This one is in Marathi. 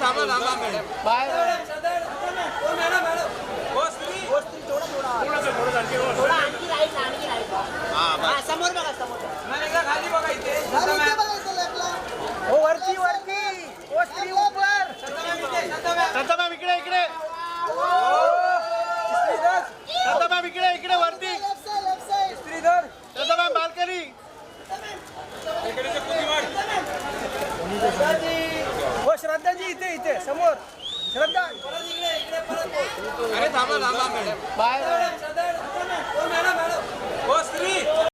थांबा थांबा मॅडम बाहेर समोर बघा समोर खाली बघा इथे हो वरती वरती ओ स्त्री ऊपर संत मॅम इकडे इकडे संत मॅम इकडे इकडे वरती संत मॅम बाल्कनी हो श्रद्धाजी इथे इथे समोर श्रद्धा अरे थांबा थांबा मॅडम बाहेर